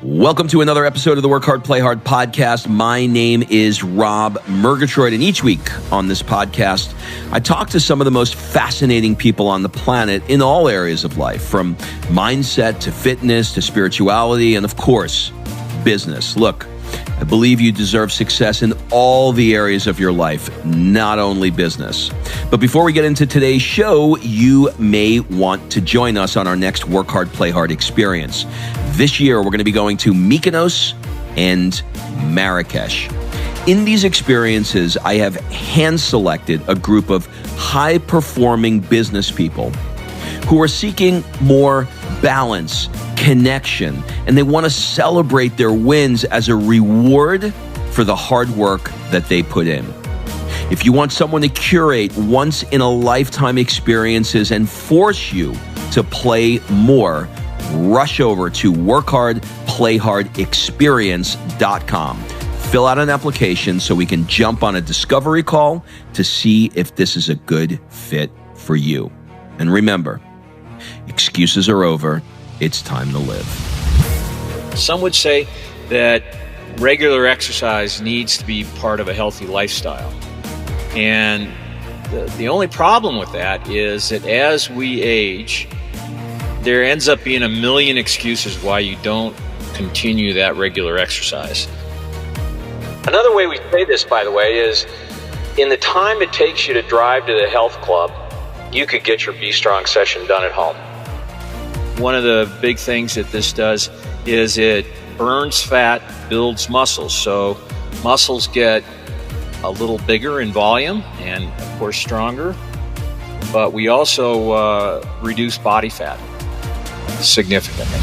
Welcome to another episode of the Work Hard, Play Hard podcast. My name is Rob Murgatroyd, and each week on this podcast, I talk to some of the most fascinating people on the planet in all areas of life, from mindset to fitness to spirituality and, of course, business. Look, I believe you deserve success in all the areas of your life, not only business. But before we get into today's show, you may want to join us on our next Work Hard, Play Hard experience. This year, we're going to be going to Mykonos and Marrakesh. In these experiences, I have hand-selected a group of high-performing business people who are seeking more balance, connection, and they want to celebrate their wins as a reward for the hard work that they put in. If you want someone to curate once-in-a-lifetime experiences and force you to play more, rush over to workhardplayhardexperience.com. Fill out an application so we can jump on a discovery call to see if this is a good fit for you. And remember, excuses are over. It's time to live. Some would say that regular exercise needs to be part of a healthy lifestyle. And the only problem with that is that as we age, there ends up being a million excuses why you don't continue that regular exercise. Another way we say this, by the way, is in the time it takes you to drive to the health club, you could get your Be Strong session done at home. One of the big things that this does is it burns fat, builds muscles. So muscles get a little bigger in volume and, of course, stronger. But we also reduce body fat significantly.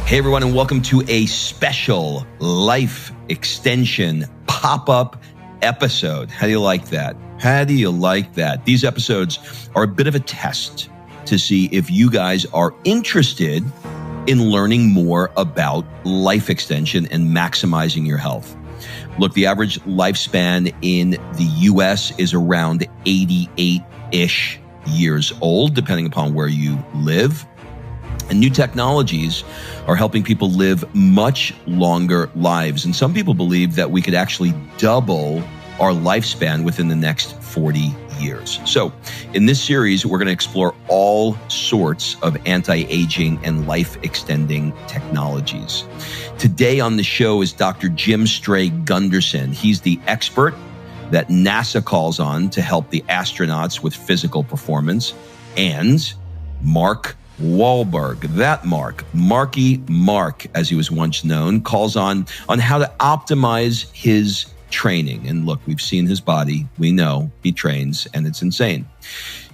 Hey, everyone, and welcome to a special life extension pop-up episode. How do you like that? How do you like that? These episodes are a bit of a test to see if you guys are interested in learning more about life extension and maximizing your health. Look, the average lifespan in the US is around 88-ish years old, depending upon where you live. And new technologies are helping people live much longer lives. And some people believe that we could actually double our lifespan within the next 40 years. So in this series, we're going to explore all sorts of anti-aging and life-extending technologies. Today on the show is Dr. Jim Stray-Gundersen. He's the expert that NASA calls on to help the astronauts with physical performance. And Mark Wahlberg, that Marky Mark, as he was once known, calls on how to optimize his training. And look, we've seen his body. We know he trains, and it's insane.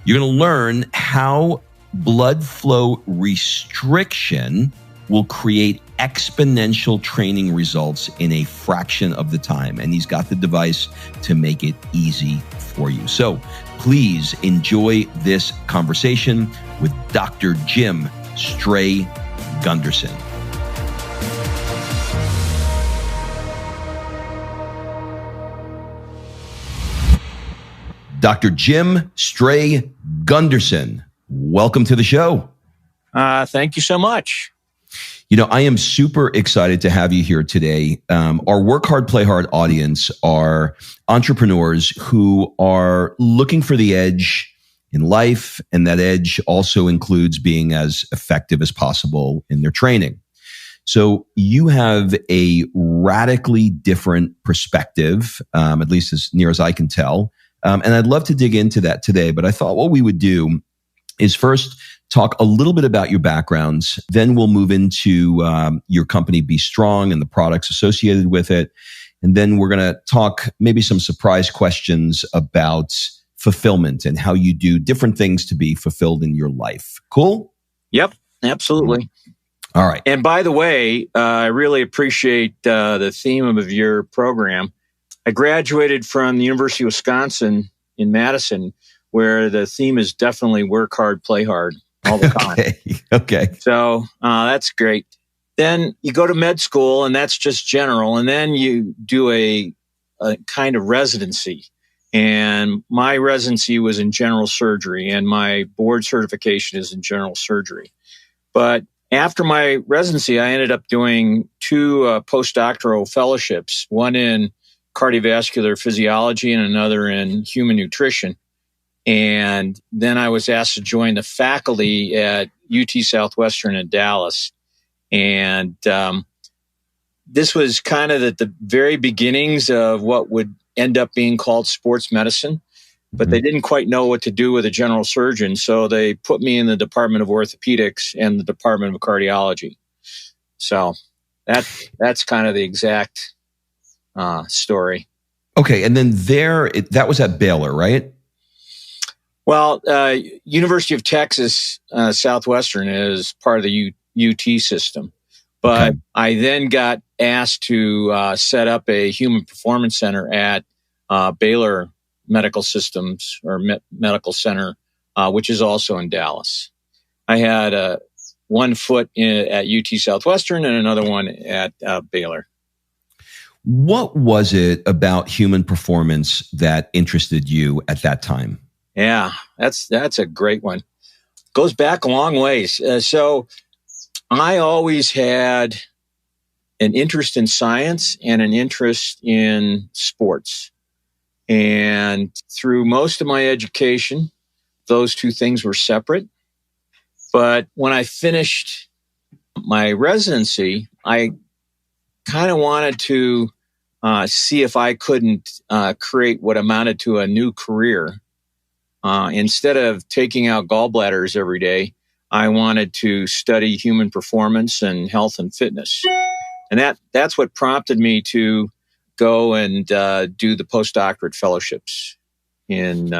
You're going to learn how blood flow restriction will create exponential training results in a fraction of the time. And he's got the device to make it easy for you. So please enjoy this conversation with Dr. Jim Stray-Gundersen. Dr. Jim Stray-Gundersen, welcome to the show. Thank you so much. You know, I am super excited to have you here today. Our Work Hard, Play Hard audience are entrepreneurs who are looking for the edge in life, and that edge also includes being as effective as possible in their training. So you have a radically different perspective, at least as near as I can tell. And I'd love to dig into that today, but I thought what we would do is first talk a little bit about your backgrounds. Then we'll move into your company, Be Strong, and the products associated with it. And then we're going to talk maybe some surprise questions about fulfillment and how you do different things to be fulfilled in your life. Cool? Yep, absolutely. All right. And by the way, I really appreciate the theme of your program. I graduated from the University of Wisconsin in Madison, where the theme is definitely work hard, play hard all the time. Okay. So that's great. Then you go to med school, and that's just general. And then you do a kind of residency. And my residency was in general surgery, and my board certification is in general surgery. But After my residency, I ended up doing two postdoctoral fellowships, one in cardiovascular physiology and another in human nutrition. And then I was asked to join the faculty at UT Southwestern in Dallas. And this was kind of at the very beginnings of what would end up being called sports medicine. But they didn't quite know what to do with a general surgeon, so they put me in the Department of Orthopedics and the Department of Cardiology. So that's kind of the exact story. Okay, and then that was at Baylor, right? Well, University of Texas Southwestern is part of the UT system. But okay. I then got asked to set up a human performance center at Baylor Medical Systems or Medical Center, which is also in Dallas. I had one foot at UT Southwestern and another one at Baylor. What was it about human performance that interested you at that time? Yeah, that's a great one. Goes back a long ways. So I always had an interest in science and an interest in sports. And through most of my education, those two things were separate. But when I finished my residency, I kind of wanted to see if I couldn't create what amounted to a new career. Instead of taking out gallbladders every day, I wanted to study human performance and health and fitness. And that's what prompted me to go and do the postdoctorate fellowships in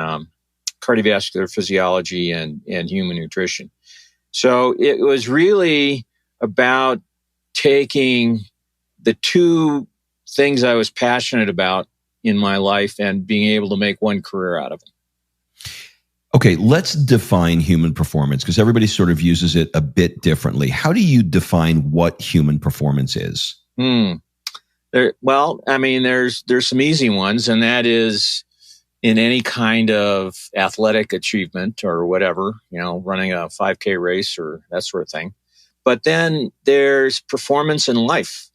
cardiovascular physiology and human nutrition. So it was really about taking the two things I was passionate about in my life and being able to make one career out of them. Okay, let's define human performance because everybody sort of uses it a bit differently. How do you define what human performance is? Well, I mean, there's some easy ones, and that is in any kind of athletic achievement or whatever, running a 5K race or that sort of thing. But then there's performance in life,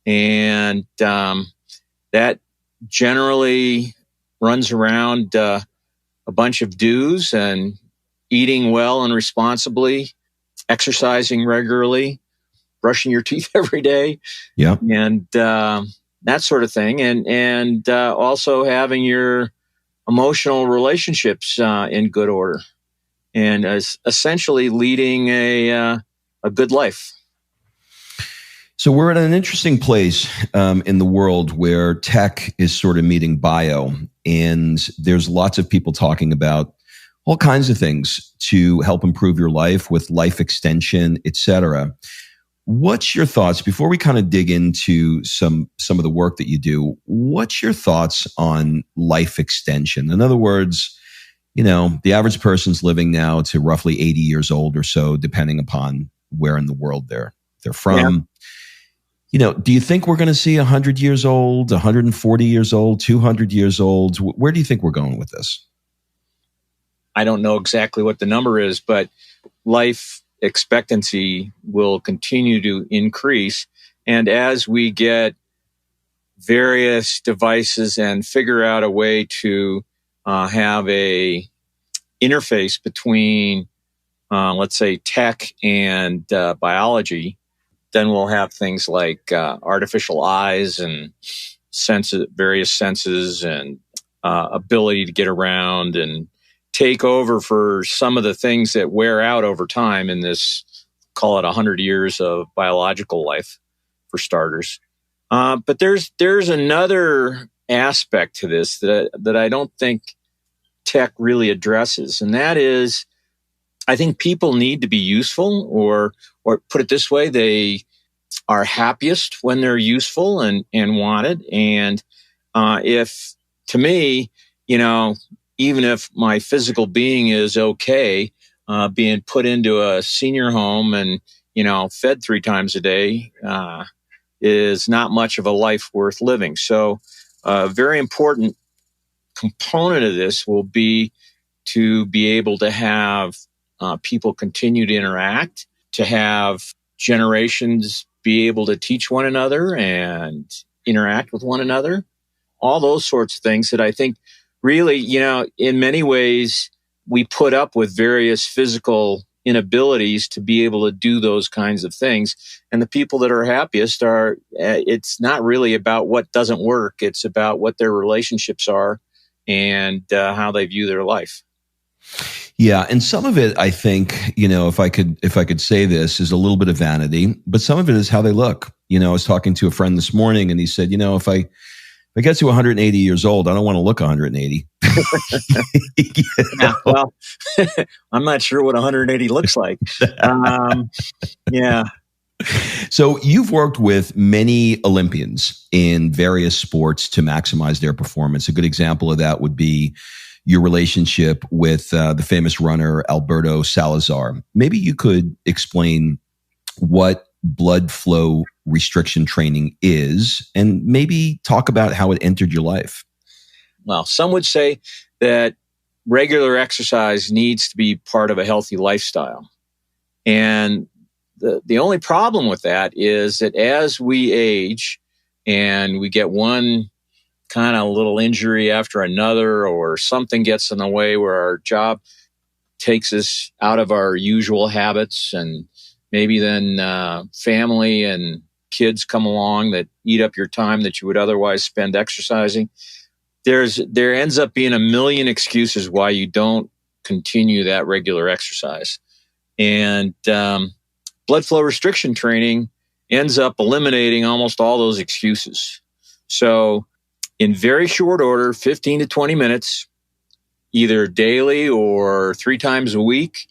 and that generally runs around a bunch of do's and eating well and responsibly, exercising regularly, brushing your teeth every day, and that sort of thing, and also having your emotional relationships in good order, and essentially leading a good life. So we're at an interesting place in the world where tech is sort of meeting bio, and there's lots of people talking about all kinds of things to help improve your life with life extension, et cetera. What's your thoughts, before we kind of dig into some of the work that you do, what's your thoughts on life extension? In other words, the average person's living now to roughly 80 years old or so, depending upon where in the world they're from. Yeah. Do you think we're going to see 100 years old, 140 years old, 200 years old? Where do you think we're going with this? I don't know exactly what the number is, but life expectancy will continue to increase. And as we get various devices and figure out a way to have a interface between, let's say, tech and biology, then we'll have things like artificial eyes and various senses and ability to get around and take over for some of the things that wear out over time in this, call it 100 years of biological life, for starters. But there's another aspect to this that I don't think tech really addresses, and that is, I think people need to be useful, or put it this way, they are happiest when they're useful and wanted. And if, to me, even if my physical being is okay, being put into a senior home and, fed 3 times a day is not much of a life worth living. So a very important component of this will be to be able to have people continue to interact, to have generations be able to teach one another and interact with one another. All those sorts of things that I think really, in many ways, we put up with various physical inabilities to be able to do those kinds of things. And the people that are happiest it's not really about what doesn't work. It's about what their relationships are and how they view their life. Yeah, and some of it, I think, if I could say this, is a little bit of vanity, but some of it is how they look. I was talking to a friend this morning, and he said, if I get to 180 years old, I don't want to look 180. Yeah, well, I'm not sure what 180 looks like. Yeah. So you've worked with many Olympians in various sports to maximize their performance. A good example of that would be your relationship with the famous runner Alberto Salazar. Maybe you could explain what blood flow restriction training is, and maybe talk about how it entered your life. Well, some would say that regular exercise needs to be part of a healthy lifestyle. And the only problem with that is that as we age and we get one kind of little injury after another, or something gets in the way where our job takes us out of our usual habits, and maybe then family and kids come along that eat up your time that you would otherwise spend exercising, there ends up being a million excuses why you don't continue that regular exercise. And blood flow restriction training ends up eliminating almost all those excuses. So in very short order, 15 to 20 minutes, either daily or 3 times a week,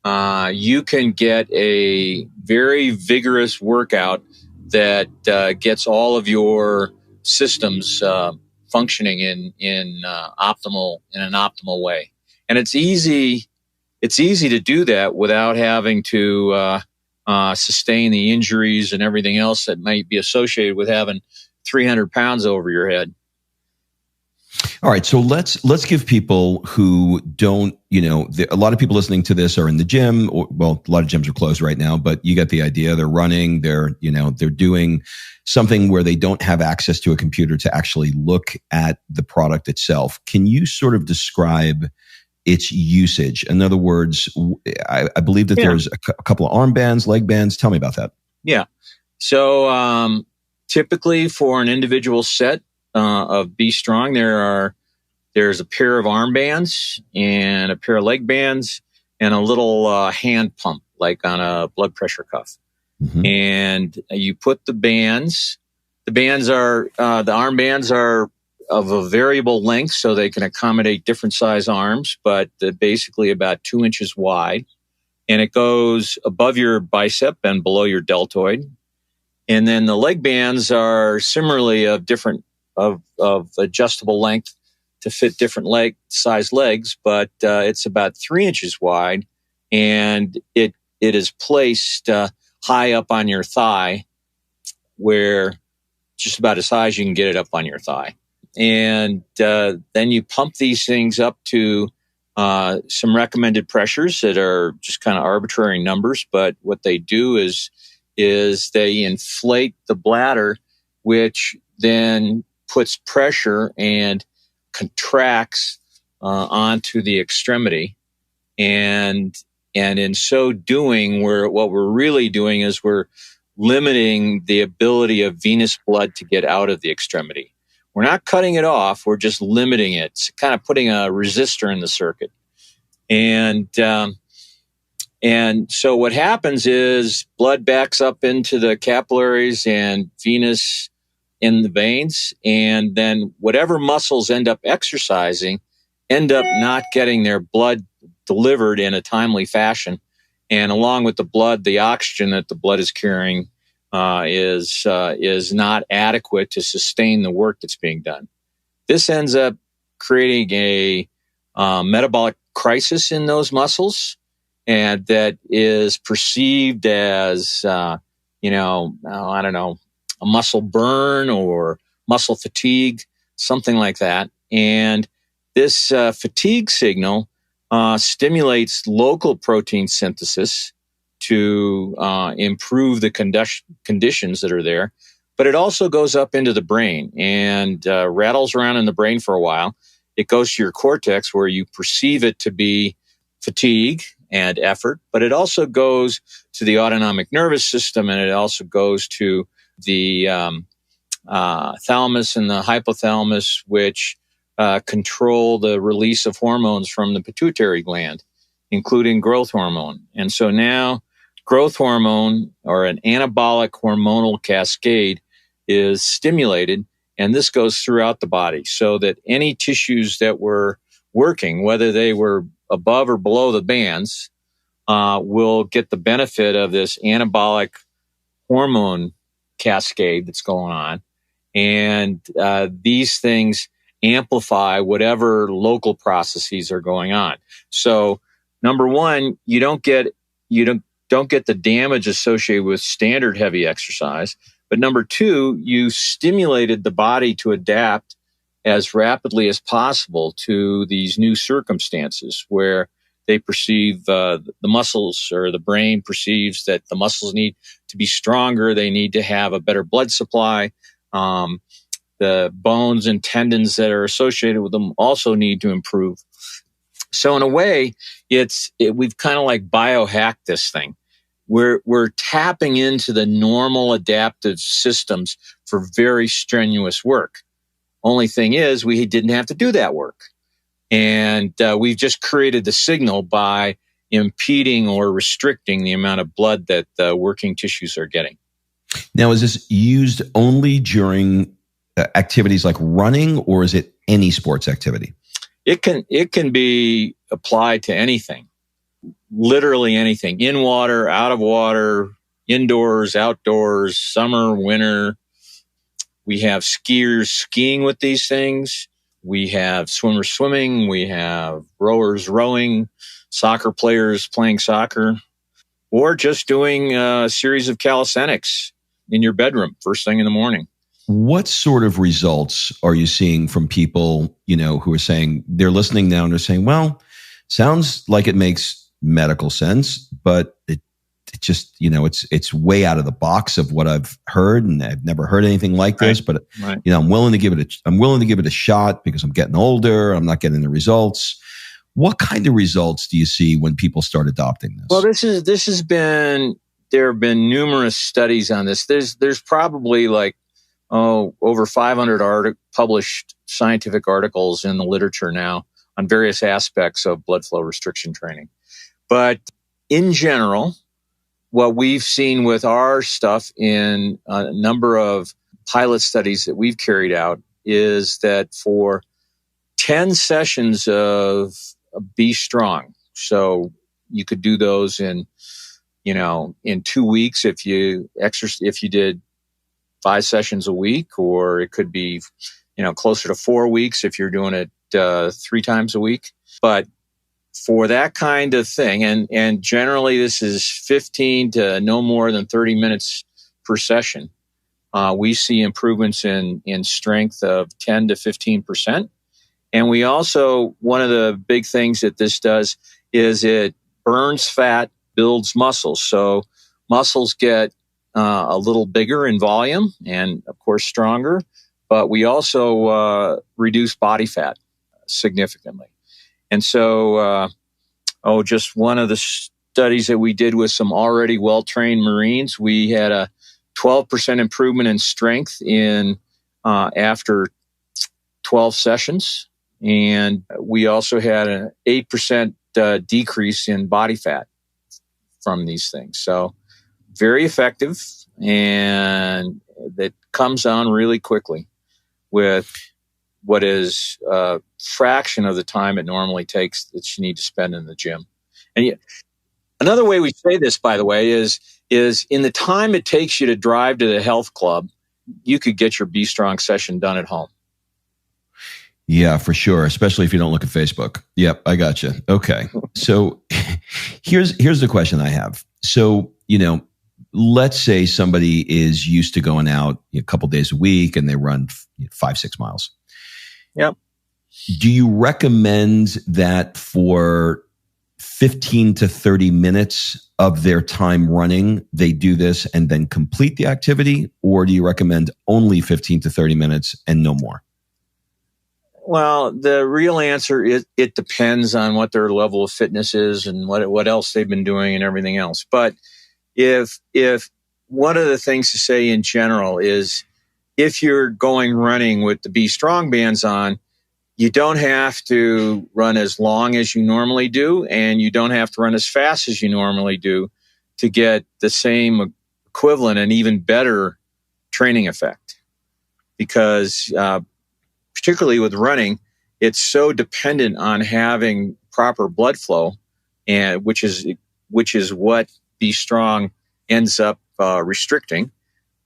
you can get a very vigorous workout that gets all of your systems functioning in an optimal way. And it's easy to do that without having to sustain the injuries and everything else that might be associated with having 300 pounds over your head. All right, so let's give people who don't, a lot of people listening to this are in the gym. A lot of gyms are closed right now, but you get the idea. They're running, they're doing something where they don't have access to a computer to actually look at the product itself. Can you sort of describe its usage? In other words, I believe that there's a couple of armbands, leg bands. Tell me about that. Yeah. So typically for an individual set of Be Strong, there's a pair of armbands and a pair of leg bands and a little hand pump, like on a blood pressure cuff. Mm-hmm. And you put the armbands are of a variable length, so they can accommodate different size arms, but basically about 2 inches wide. And it goes above your bicep and below your deltoid. And then the leg bands are similarly of adjustable length to fit different size legs, but it's about 3 inches wide, and it is placed high up on your thigh, where just about as high as you can get it up on your thigh. And then you pump these things up to some recommended pressures that are just kind of arbitrary numbers, but what they do is they inflate the bladder, which then puts pressure and contracts onto the extremity. And in so doing, what we're really doing is we're limiting the ability of venous blood to get out of the extremity. We're not cutting it off. We're just limiting it. It's kind of putting a resistor in the circuit. And so what happens is blood backs up into the capillaries and venous in the veins. And then whatever muscles end up exercising end up not getting their blood delivered in a timely fashion. And along with the blood, the oxygen that the blood is carrying is not adequate to sustain the work that's being done. This ends up creating a metabolic crisis in those muscles, and that is perceived as, I don't know, a muscle burn or muscle fatigue, something like that. And this fatigue signal stimulates local protein synthesis to improve the conditions that are there. But it also goes up into the brain and rattles around in the brain for a while. It goes to your cortex where you perceive it to be fatigue and effort, but it also goes to the autonomic nervous system, and it also goes to the thalamus and the hypothalamus, which control the release of hormones from the pituitary gland, including growth hormone. And so now growth hormone, or an anabolic hormonal cascade, is stimulated, and this goes throughout the body so that any tissues that were working, whether they were above or below the bands, will get the benefit of this anabolic hormone cascade that's going on. And these things amplify whatever local processes are going on. So, number one, you don't get the damage associated with standard heavy exercise. But number two, you stimulated the body to adapt as rapidly as possible to these new circumstances where they perceive the muscles, or the brain perceives that the muscles need to be stronger. They need to have a better blood supply. The bones and tendons that are associated with them also need to improve. So in a way, we've kind of like biohacked this thing. We're tapping into the normal adaptive systems for very strenuous work. Only thing is, we didn't have to do that work. And we've just created the signal by impeding or restricting the amount of blood that working tissues are getting. Now, is this used only during activities like running, or is it any sports activity? It can be applied to anything. Literally anything. In water, out of water, indoors, outdoors, summer, winter. We have skiers skiing with these things. We have swimmers swimming. We have rowers rowing, soccer players playing soccer, or just doing a series of calisthenics in your bedroom first thing in the morning. What sort of results are you seeing from people, who are saying, they're listening now and they're saying, well, sounds like it makes medical sense, but it just, it's way out of the box of what I've heard, and I've never heard anything like this. But right. I'm willing to give it a shot because I'm getting older. I'm not getting the results. What kind of results do you see when people start adopting this? Well, there have been numerous studies on this. There's probably over 500 published scientific articles in the literature now on various aspects of blood flow restriction training. But in general, what we've seen with our stuff in a number of pilot studies that we've carried out is that for 10 sessions of Be Strong, so you could do those in 2 weeks if you did 5 sessions a week, or it could be, closer to 4 weeks if you're doing it 3 times a week. But for that kind of thing, and generally this is 15 to no more than 30 minutes per session, we see improvements in strength of 10 to 15%. And we also, one of the big things that this does is it burns fat, builds muscles. So muscles get a little bigger in volume and, of course, stronger. But we also reduce body fat significantly. And so, just one of the studies that we did with some already well-trained Marines, we had a 12% improvement in strength after 12 sessions. And we also had an 8% decrease in body fat from these things. So very effective, and that comes on really quickly with what is a fraction of the time it normally takes that you need to spend in the gym. And another way we say this, by the way, is in the time it takes you to drive to the health club, you could get your Be Strong session done at home. Yeah, for sure. Especially if you don't look at Facebook. Yep, I got you. Okay. So here's the question I have. So, let's say somebody is used to going out a couple days a week and they run 5-6 miles. Yep. Do you recommend that for 15 to 30 minutes of their time running, they do this and then complete the activity? Or do you recommend only 15 to 30 minutes and no more? Well, the real answer is it depends on what their level of fitness is and what else they've been doing and everything else. But if one of the things to say in general is if you're going running with the Be Strong bands on, you don't have to run as long as you normally do, and you don't have to run as fast as you normally do to get the same equivalent and even better training effect. Because particularly with running, it's so dependent on having proper blood flow, and which is what Be Strong ends up restricting,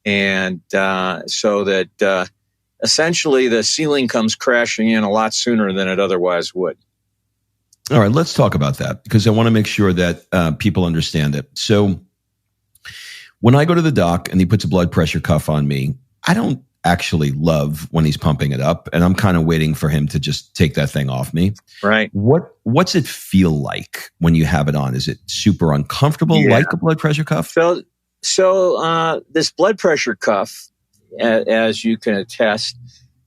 and so that essentially the ceiling comes crashing in a lot sooner than it otherwise would. All right, let's talk about that because I want to make sure that people understand it. So when I go to the doc and he puts a blood pressure cuff on me, I don't actually love when he's pumping it up, and I'm kind of waiting for him to just take that thing off me. Right. What's it feel like when you have it on? Is it super uncomfortable, like a blood pressure cuff? So this blood pressure cuff, as you can attest,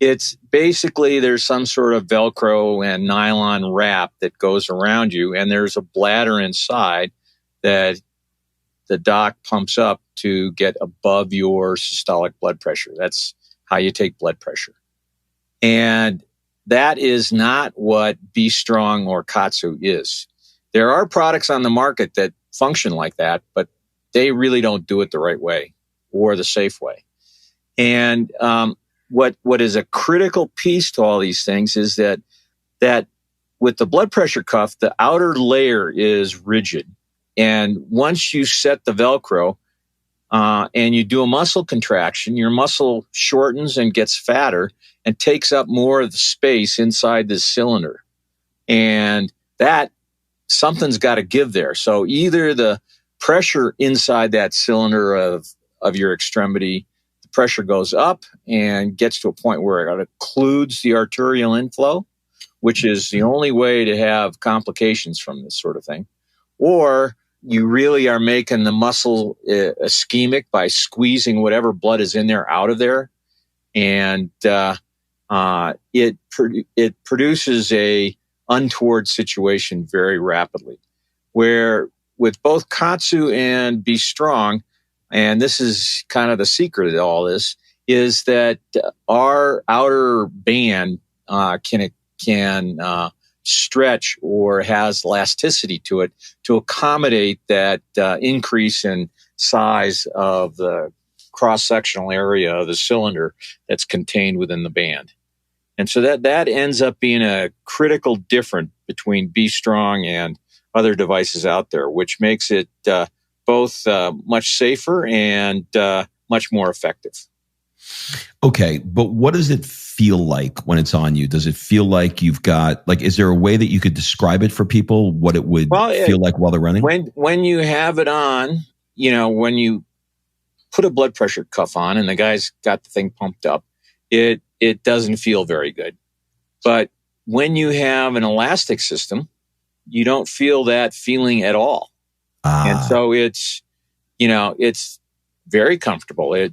it's basically there's some sort of Velcro and nylon wrap that goes around you, and there's a bladder inside that the doc pumps up to get above your systolic blood pressure. That's how you take blood pressure. And that is not what Be Strong or Katsu is. There are products on the market that function like that, but they really don't do it the right way or the safe way. And what is a critical piece to all these things is that with the blood pressure cuff, the outer layer is rigid. And once you set the Velcro and you do a muscle contraction, your muscle shortens and gets fatter and takes up more of the space inside this cylinder. And that something's got to give there. So either the pressure inside that cylinder of your extremity, the pressure goes up and gets to a point where it occludes the arterial inflow, which is the only way to have complications from this sort of thing. Or you really are making the muscle ischemic by squeezing whatever blood is in there out of there. And it produces a untoward situation very rapidly. Where with both Katsu and Be Strong, and this is kind of the secret of all this, is that our outer band can stretch or has elasticity to it to accommodate that increase in size of the cross-sectional area of the cylinder that's contained within the band. And so that ends up being a critical difference between Be Strong and other devices out there, which makes it both much safer and much more effective. Okay, but what does it feel like when it's on you? Does it feel like you've got, is there a way that you could describe it for people, what it would feel like while they're running? When you have it on, when you put a blood pressure cuff on and the guy's got the thing pumped up, it doesn't feel very good. But when you have an elastic system, you don't feel that feeling at all. And so it's very comfortable. If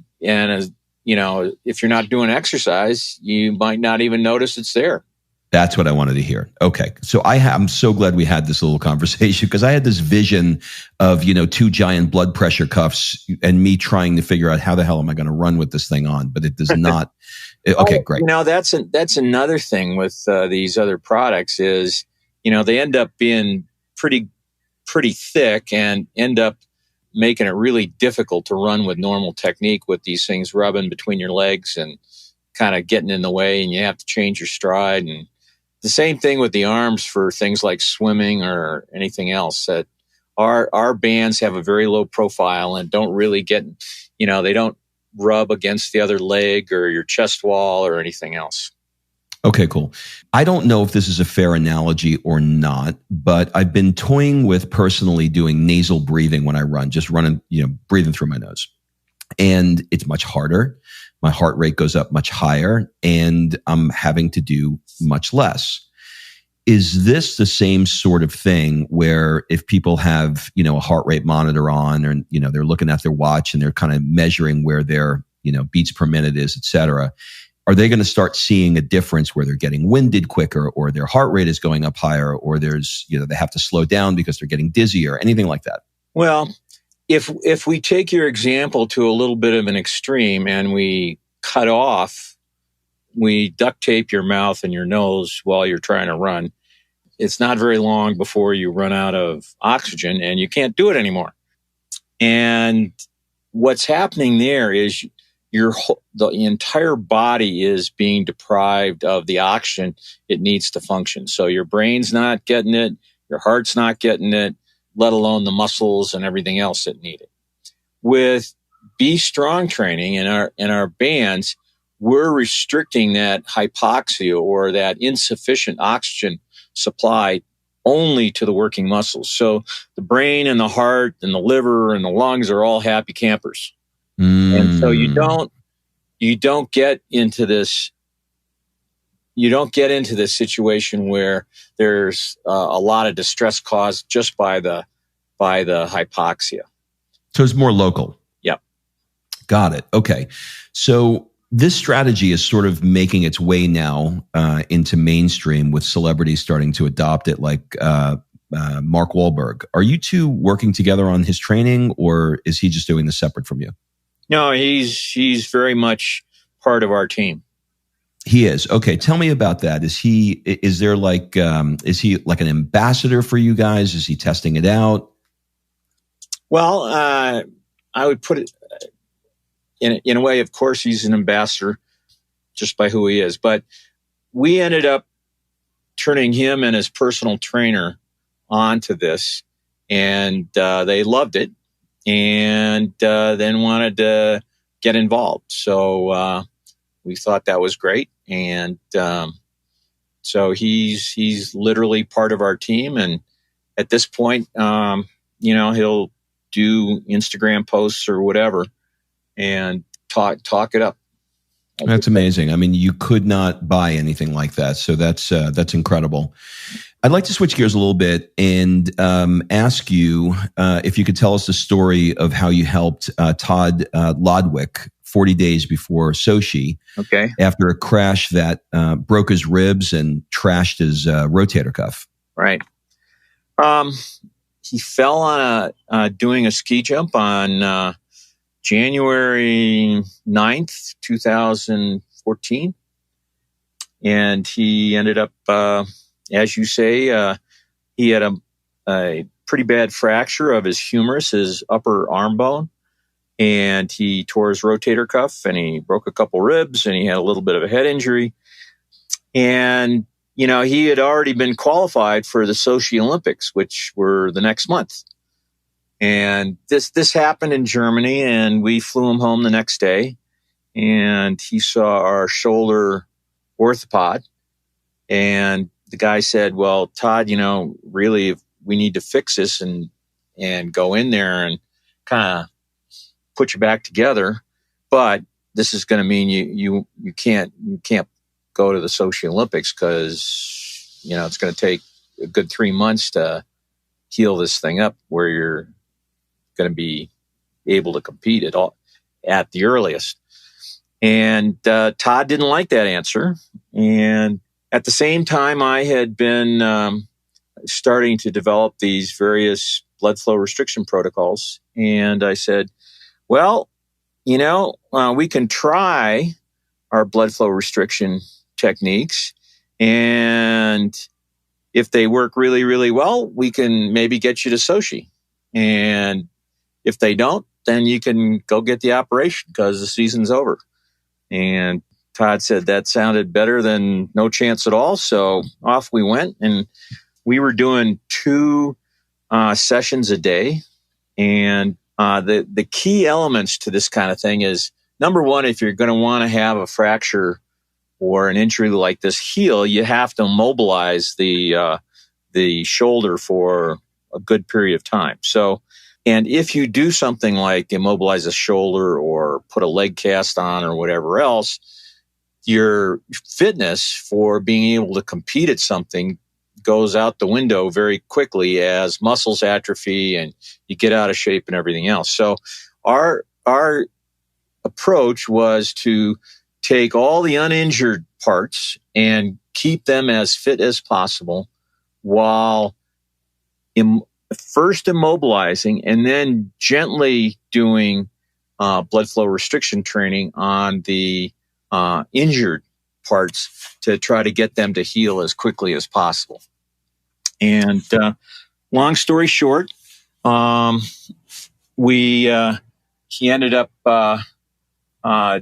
you're not doing exercise, you might not even notice it's there. That's what I wanted to hear. Okay. So I'm so glad we had this little conversation because I had this vision of, two giant blood pressure cuffs and me trying to figure out how the hell am I going to run with this thing on, but it does not. Okay, great. That's another thing with these other products is, they end up being pretty thick and end up making it really difficult to run with normal technique with these things rubbing between your legs and kind of getting in the way, and you have to change your stride. And the same thing with the arms for things like swimming or anything else. That our bands have a very low profile and don't really get, they don't rub against the other leg or your chest wall or anything else. Okay, cool. I don't know if this is a fair analogy or not, but I've been toying with personally doing nasal breathing when I run, just running, breathing through my nose. And it's much harder. My heart rate goes up much higher and I'm having to do much less. Is this the same sort of thing where if people have, a heart rate monitor on, or, they're looking at their watch and they're kind of measuring where their, beats per minute is, et cetera, are they going to start seeing a difference where they're getting winded quicker, or their heart rate is going up higher, or there's, they have to slow down because they're getting dizzier, anything like that? Well, if we take your example to a little bit of an extreme and we duct tape your mouth and your nose while you're trying to run, it's not very long before you run out of oxygen and you can't do it anymore. And what's happening there is the entire body is being deprived of the oxygen it needs to function. So your brain's not getting it, your heart's not getting it, let alone the muscles and everything else that need it. With Be Strong training in our bands, we're restricting that hypoxia or that insufficient oxygen supply only to the working muscles. So the brain and the heart and the liver and the lungs are all happy campers. And so you don't get into this situation where there's a lot of distress caused just by the hypoxia. So it's more local. Yep. Got it. Okay. So this strategy is sort of making its way now into mainstream, with celebrities starting to adopt it, like Mark Wahlberg. Are you two working together on his training, or is he just doing this separate from you? No, he's very much part of our team. He is. Okay. Tell me about that. Is he like an ambassador for you guys? Is he testing it out? Well, I would put it in a way, of course, he's an ambassador just by who he is, but we ended up turning him and his personal trainer onto this, and they loved it, and then wanted to get involved. So we thought that was great, and so he's literally part of our team. And at this point, he'll do Instagram posts or whatever and talk it up. That's amazing. I mean, you could not buy anything like that. So that's incredible. I'd like to switch gears a little bit and ask you if you could tell us the story of how you helped Todd Lodwick 40 days before Sochi. Okay. After a crash that broke his ribs and trashed his rotator cuff. Right. He fell on doing a ski jump on January 9th, 2014. And he ended up, as you say, he had a pretty bad fracture of his humerus, his upper arm bone. And he tore his rotator cuff, and he broke a couple ribs, and he had a little bit of a head injury. And, he had already been qualified for the Sochi Olympics, which were the next month. And this happened in Germany, and we flew him home the next day, and he saw our shoulder orthopod. And the guy said, well, Todd, really, we need to fix this and go in there and kind of put you back together. But this is going to mean you can't go to the Sochi Olympics, because, it's going to take a good 3 months to heal this thing up where you're going to be able to compete at the earliest. And Todd didn't like that answer. And at the same time, I had been starting to develop these various blood flow restriction protocols. And I said, well, we can try our blood flow restriction techniques. And if they work really, really well, we can maybe get you to Sochi. And if they don't, then you can go get the operation because the season's over. And Todd said that sounded better than no chance at all. So off we went, and we were doing 2 sessions a day. And the key elements to this kind of thing is, number one, if you're going to want to have a fracture or an injury like this heal, you have to mobilize the shoulder for a good period of time. So, and if you do something like immobilize a shoulder or put a leg cast on or whatever else, your fitness for being able to compete at something goes out the window very quickly as muscles atrophy and you get out of shape and everything else. So our approach was to take all the uninjured parts and keep them as fit as possible while first immobilizing and then gently doing blood flow restriction training on the injured parts to try to get them to heal as quickly as possible. And long story short, he ended up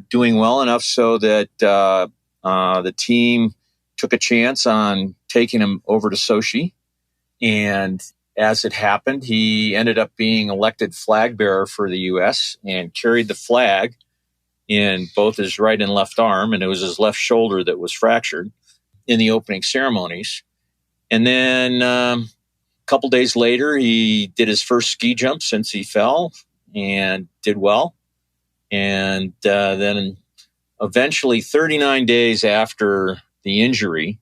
doing well enough so that the team took a chance on taking him over to Sochi. And as it happened, he ended up being elected flag bearer for the U.S. and carried the flag in both his right and left arm, and it was his left shoulder that was fractured in the opening ceremonies. And then a couple days later, he did his first ski jump since he fell and did well. And then eventually, 39 days after the injury,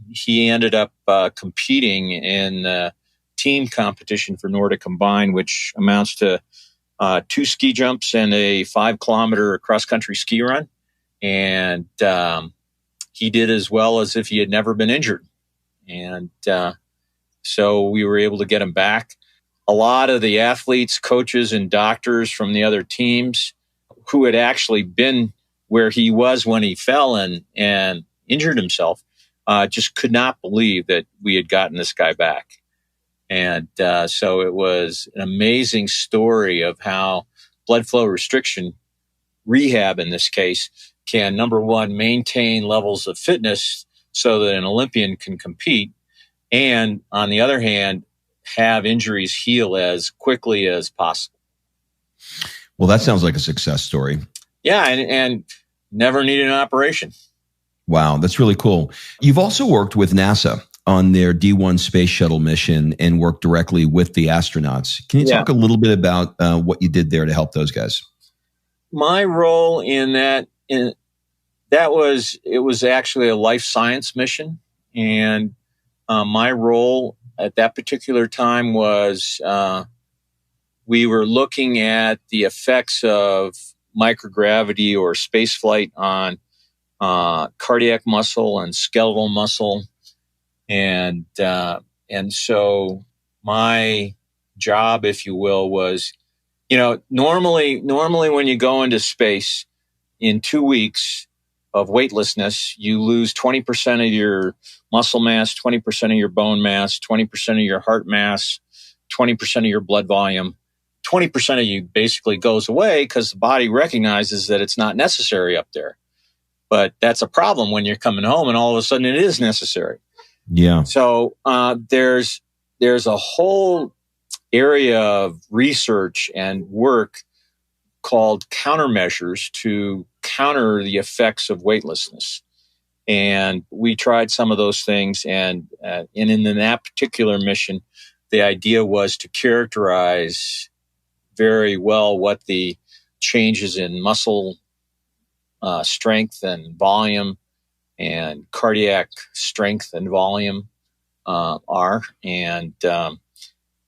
he ended up competing in the team competition for Nordic Combined, which amounts to 2 ski jumps and a 5-kilometer cross-country ski run. And he did as well as if he had never been injured. And so we were able to get him back. A lot of the athletes, coaches, and doctors from the other teams who had actually been where he was when he fell and injured himself just could not believe that we had gotten this guy back. And so it was an amazing story of how blood flow restriction, rehab in this case, can, number one, maintain levels of fitness so that an Olympian can compete, and on the other hand, have injuries heal as quickly as possible. Well, that sounds like a success story. Yeah, and never needed an operation. Wow, that's really cool. You've also worked with NASA on their D1 space shuttle mission and worked directly with the astronauts. Can you talk a little bit about what you did there to help those guys? My role in that, it was actually a life science mission. And my role at that particular time was we were looking at the effects of microgravity or space flight on cardiac muscle and skeletal muscle. And so my job, if you will, was, normally when you go into space in 2 weeks of weightlessness, you lose 20% of your muscle mass, 20% of your bone mass, 20% of your heart mass, 20% of your blood volume. 20% of you basically goes away because the body recognizes that it's not necessary up there. But that's a problem when you're coming home and all of a sudden it is necessary. Yeah. So there's a whole area of research and work called countermeasures to counter the effects of weightlessness. And we tried some of those things. And in that particular mission, the idea was to characterize very well what the changes in muscle strength and volume and cardiac strength and volume are. And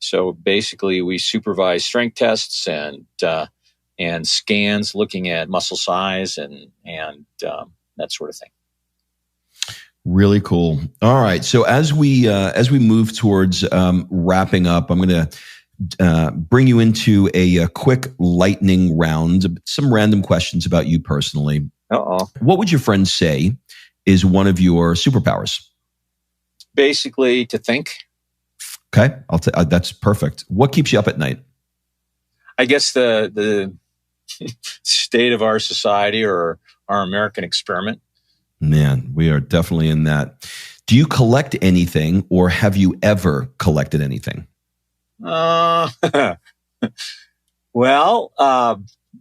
so basically we supervise strength tests and scans looking at muscle size and that sort of thing. Really cool. All right. So as we move towards wrapping up, I'm going to bring you into a quick lightning round, some random questions about you personally. What would your friends say is one of your superpowers? Basically, to think. Okay, that's perfect. What keeps you up at night? I guess the state of our society or our American experiment. Man, we are definitely in that. Do you collect anything, or have you ever collected anything? Well,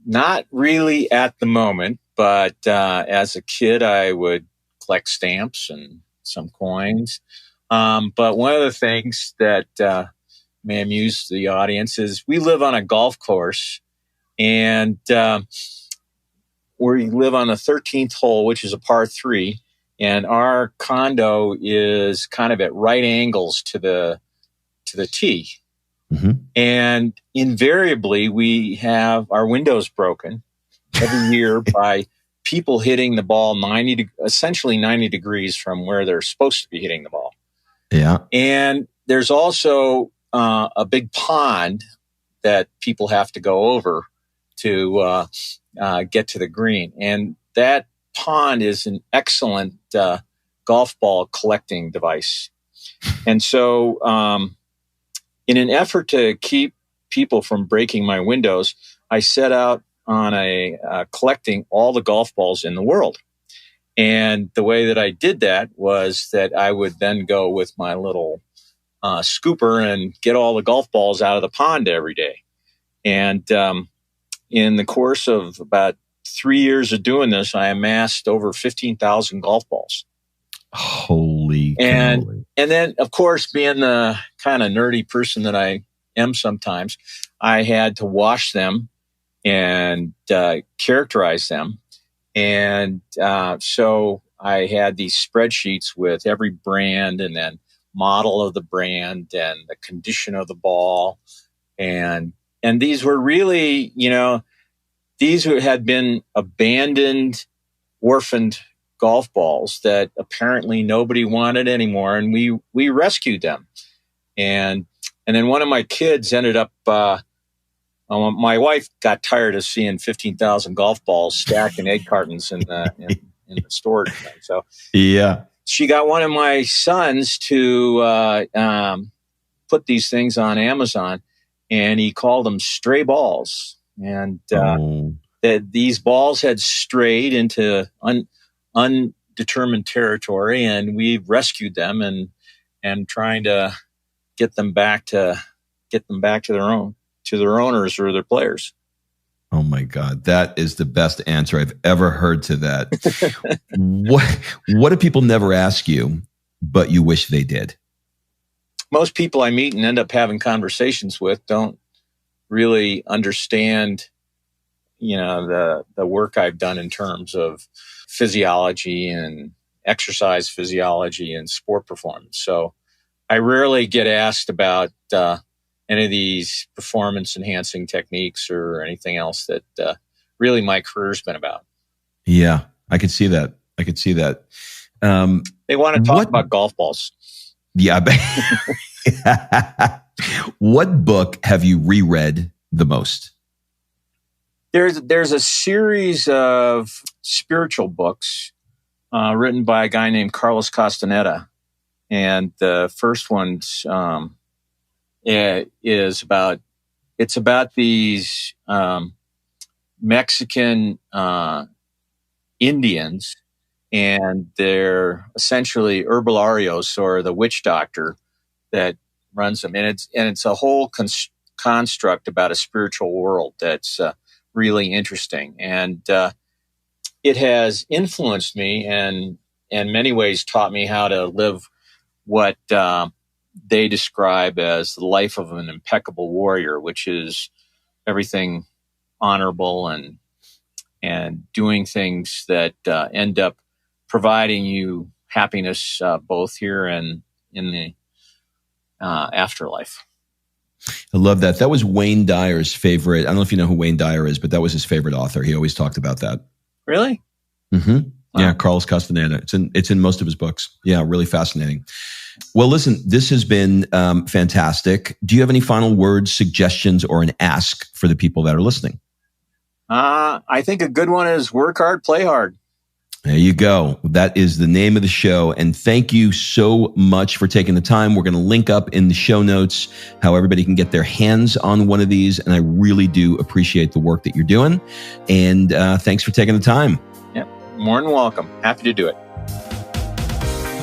not really at the moment, but as a kid, I would collect stamps and some coins. But one of the things that may amuse the audience is we live on a golf course, and we live on the 13th hole, which is a par 3. and our condo is kind of at right angles to the tee. Mm-hmm. And invariably, we have our windows broken every year by people hitting the ball essentially 90 degrees from where they're supposed to be hitting the ball. Yeah. And there's also a big pond that people have to go over to get to the green. And that pond is an excellent golf ball collecting device. And so in an effort to keep people from breaking my windows, I set out on collecting all the golf balls in the world. And the way that I did that was that I would then go with my little scooper and get all the golf balls out of the pond every day. And in the course of about 3 years of doing this, I amassed over 15,000 golf balls. Holy And then, of course, being the kind of nerdy person that I am sometimes, I had to wash them and characterize them. And so I had these spreadsheets with every brand and then model of the brand and the condition of the ball. And these were really, these had been abandoned, orphaned golf balls that apparently nobody wanted anymore. And we rescued them. And then one of my kids ended up, my wife got tired of seeing 15,000 golf balls stacked in egg cartons in the storage thing. So yeah, she got one of my sons to put these things on Amazon, and he called them stray balls. And that these balls had strayed into undetermined territory, and we rescued them and trying to get them back to their owners or their players. Oh my God, that is the best answer I've ever heard to that. What do people never ask you, but you wish they did? Most people I meet and end up having conversations with don't really understand, the work I've done in terms of physiology and exercise physiology and sport performance. So I rarely get asked about any of these performance enhancing techniques or anything else that really my career's been about. Yeah, I could see that. They want to talk about golf balls. Yeah. What book have you reread the most? There's a series of spiritual books written by a guy named Carlos Castaneda. And the first one's it's about these Mexican Indians, and they're essentially herbolarios, or the witch doctor that runs them. And it's a whole construct about a spiritual world that's really interesting. And it has influenced me and in many ways taught me how to live what they describe as the life of an impeccable warrior, which is everything honorable and doing things that end up providing you happiness both here and in the afterlife. I love that. That was Wayne Dyer's favorite. I don't know if you know who Wayne Dyer is, but that was his favorite author. He always talked about that. Really? Mm-hmm. Wow. Yeah, Carlos Castaneda. It's in most of his books. Yeah, really fascinating. Well, listen, this has been fantastic. Do you have any final words, suggestions, or an ask for the people that are listening? I think a good one is work hard, play hard. There you go. That is the name of the show. And thank you so much for taking the time. We're going to link up in the show notes how everybody can get their hands on one of these. And I really do appreciate the work that you're doing. And thanks for taking the time. Yep. More than welcome. Happy to do it.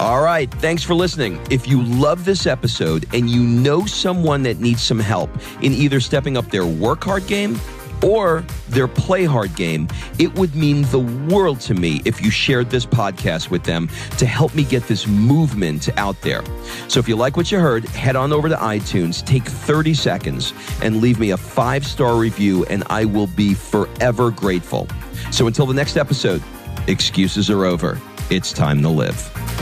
All right. Thanks for listening. If you love this episode and you know someone that needs some help in either stepping up their work hard game or their play hard game, it would mean the world to me if you shared this podcast with them to help me get this movement out there. So if you like what you heard, head on over to iTunes, take 30 seconds and leave me a 5-star review, and I will be forever grateful. So until the next episode, excuses are over. it's time to live.